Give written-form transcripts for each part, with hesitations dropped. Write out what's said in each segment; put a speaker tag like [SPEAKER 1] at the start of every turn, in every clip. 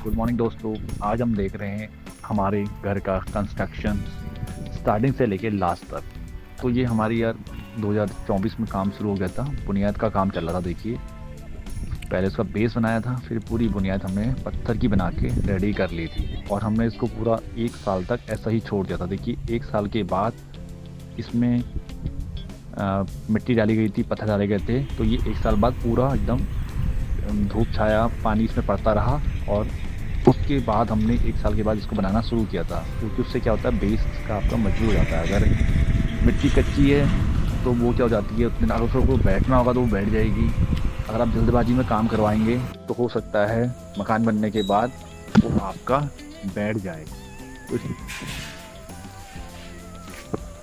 [SPEAKER 1] Good morning दोस्तों। आज हम देख रहे हैं हमारे घर का कंस्ट्रक्शन स्टार्टिंग से लेके लास्ट तक। तो ये हमारी यार 2024 में काम शुरू हो गया था। बुनियाद का काम चल रहा था। देखिए, पहले उसका बेस बनाया था, फिर पूरी बुनियाद हमने पत्थर की बना के रेडी कर ली थी और हमने इसको पूरा 1 साल तक ऐसा ही छोड़ दिया था। देखिए, 1 साल के बाद इसमें मिट्टी डाली गई थी, पत्थर डाले गए थे। तो ये 1 साल बाद पूरा एकदम धूप छाया पानी इसमें पड़ता रहा और उसके बाद हमने 1 साल के बाद इसको बनाना शुरू किया था। क्योंकि उससे क्या होता है, बेस का आपका मजबूत हो जाता है। अगर मिट्टी कच्ची है तो वो क्या हो जाती है, उतने अगर उसको बैठना होगा तो वो बैठ जाएगी। अगर आप जल्दबाजी में काम करवाएंगे तो हो सकता है मकान बनने के बाद वो आपका बैठ जाए। तो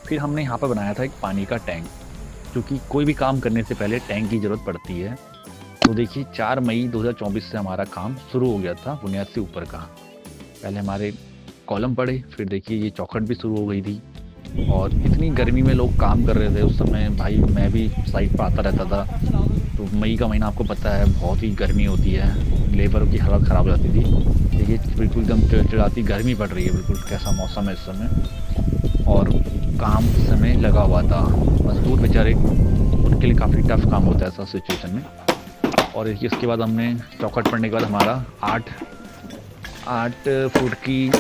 [SPEAKER 1] फिर हमने यहाँ पर बनाया था एक पानी का टैंक, क्योंकि कोई भी काम करने से पहले टैंक की ज़रूरत पड़ती है। तो देखिए, 4 मई 2024 से हमारा काम शुरू हो गया था बुनियाद से ऊपर का। पहले हमारे कॉलम पड़े, फिर देखिए ये चौखट भी शुरू हो गई थी। और इतनी गर्मी में लोग काम कर रहे थे उस समय, भाई मैं भी साइट पर आता रहता था। तो मई का महीना आपको पता है बहुत ही गर्मी होती है, लेबरों की हालत ख़राब हो जाती थी। देखिए बिल्कुल एकदम चिड़चिड़ाती गर्मी पड़ रही है, बिल्कुल कैसा मौसम है इस समय। और काम इस समय लगा हुआ था। मजदूर बेचारे, उनके लिए काफ़ी टफ काम होता है ऐसा सिचुएशन में। और देखिए उसके बाद हमने चौखट पड़ने के बाद हमारा 8 फुट की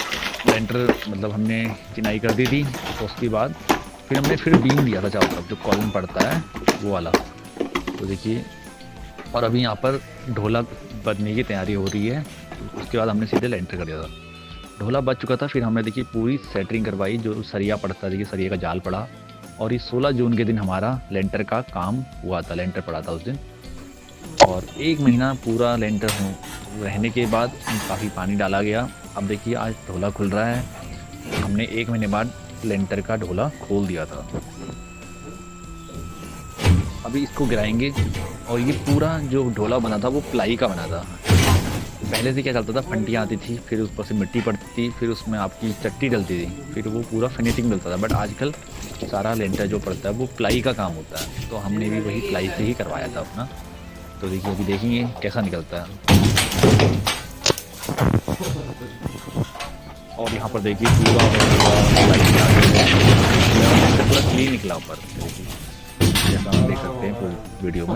[SPEAKER 1] लेंटर मतलब हमने चिनाई कर दी थी। तो उसके बाद फिर हमने बीम दिया था चारों तरफ, जो कॉलम पड़ता है वो वाला। तो देखिए, और अभी यहाँ पर ढोला बजने की तैयारी हो रही है। उसके बाद हमने सीधे लेंटर कर दिया था। ढोला बज चुका था, फिर हमने देखिए पूरी सेटरिंग करवाई। जो सरिया पड़ता है, देखिए सरिया का जाल पड़ा। और ये 16 जून के दिन हमारा लेंटर का काम हुआ था, लेंटर पड़ा था उस दिन। और 1 महीना पूरा लेंटर रहने के बाद काफ़ी पानी डाला गया। अब देखिए आज ढोला खुल रहा है। हमने 1 महीने बाद लेंटर का ढोला खोल दिया था। अभी इसको गिराएंगे। और ये पूरा जो ढोला बना था वो प्लाई का बना था। पहले से क्या चलता था, फंटियाँ आती थी, फिर उस पर से मिट्टी पड़ती थी, फिर उसमें आपकी चट्टी डलती थी, फिर वो पूरा फिनिशिंग मिलता था। बट आजकल सारा लेंटर जो पड़ता है वो प्लाई का काम होता है। तो हमने भी वही प्लाई से ही करवाया था अपना। तो देखिए अभी देखेंगे कैसा निकलता है। और यहाँ पर देखिए पूरा पूरा क्लीन निकला ऊपर, जैसा हम देख सकते हैं वीडियो में।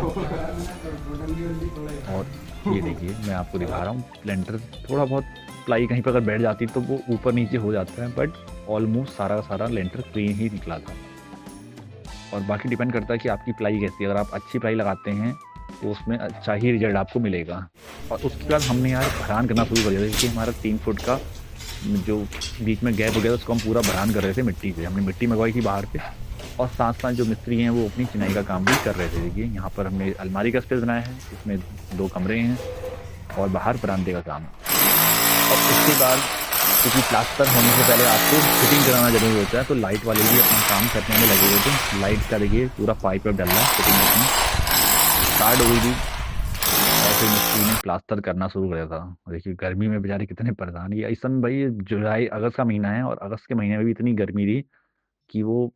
[SPEAKER 1] और ये देखिए मैं आपको दिखा रहा हूँ, लेंटर थोड़ा बहुत प्लाई कहीं पर अगर बैठ जाती तो वो ऊपर नीचे हो जाता है, बट ऑलमोस्ट सारा का सारा लेंटर क्लीन ही निकला था। और बाकी डिपेंड करता है कि आपकी प्लाई कैसी है। अगर आप अच्छी प्लाई लगाते हैं तो उसमें अच्छा ही रिजल्ट आपको मिलेगा। और उसके बाद हमने यार भरान करना शुरू कर दिया। देखिए हमारा 3 फुट का जो बीच में गैप हो गया था उसको हम पूरा भरान कर रहे थे मिट्टी से। हमने मिट्टी मंगवाई थी बाहर से, और साथ साथ जो मिस्त्री हैं वो अपनी चिनाई का काम भी कर रहे थे। देखिए यहाँ पर हमने अलमारी का स्पेस बनाया है, इसमें 2 कमरे हैं और बाहर बरामदे का काम। और उसके बाद क्योंकि प्लास्टर होने से पहले आपको फिटिंग कराना जरूरी होता है, तो लाइट वाले भी अपना काम करने में लगे हुए थे। लाइट का देखिए पूरा पाइप डाल रहा है, फिटिंग स्टार्ट हो गई थी। और फिर मिस्त्री ने प्लास्टर करना शुरू कर दिया था। देखिए गर्मी में बेचारे कितने परेशान। ये इस समय भाई जुलाई अगस्त का महीना है, और अगस्त के महीने में भी इतनी गर्मी थी कि वो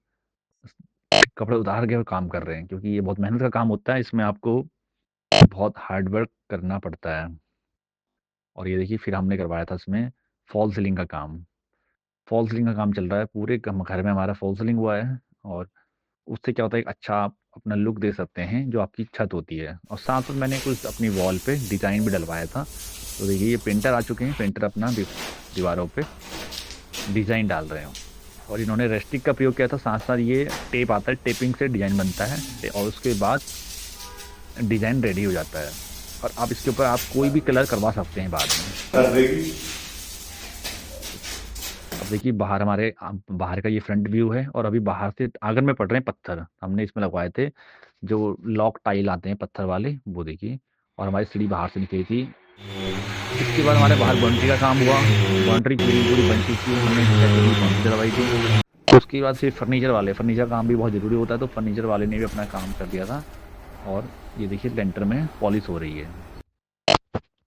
[SPEAKER 1] कपड़े उतार के और काम कर रहे हैं। क्योंकि ये बहुत मेहनत का काम होता है, इसमें आपको बहुत हार्ड वर्क करना पड़ता है। और ये देखिए फिर हमने करवाया था इसमें फॉल सीलिंग का काम। फॉल सीलिंग का काम चल रहा है, पूरे घर में हमारा फॉल सीलिंग हुआ है। और उससे क्या होता है, एक अच्छा आप अपना लुक दे सकते हैं जो आपकी छत होती है। और साथ साथ मैंने कुछ अपनी वॉल पे डिज़ाइन भी डलवाया था। तो देखिए ये पेंटर आ चुके हैं, पेंटर अपना दीवारों पे डिज़ाइन डाल रहे हैं। और इन्होंने रेस्टिक का प्रयोग किया था। साथ साथ ये टेप आता है, टेपिंग से डिज़ाइन बनता है और उसके बाद डिज़ाइन रेडी हो जाता है। और आप इसके ऊपर आप कोई भी कलर करवा सकते हैं बाद में। अब देखिए बाहर हमारे बाहर का ये फ्रंट व्यू है, और अभी बाहर से आंगन में पड़ रहे हैं पत्थर, हमने इसमें लगवाए थे जो लॉक टाइल आते हैं पत्थर वाले, वो देखिए। और हमारी सीढ़ी बाहर से निकली थी। इसके बाद हमारे बाहर बाउंड्री का काम हुआ। बाउंड्री पूरी पूरी बन चुकी है, हमने बाउंड्री डलवाई थी। उसके बाद फिर फर्नीचर काम भी बहुत ज़रूरी होता है, तो फर्नीचर वाले ने भी अपना काम कर दिया था। और ये देखिए लेंटर में पॉलिश हो रही है।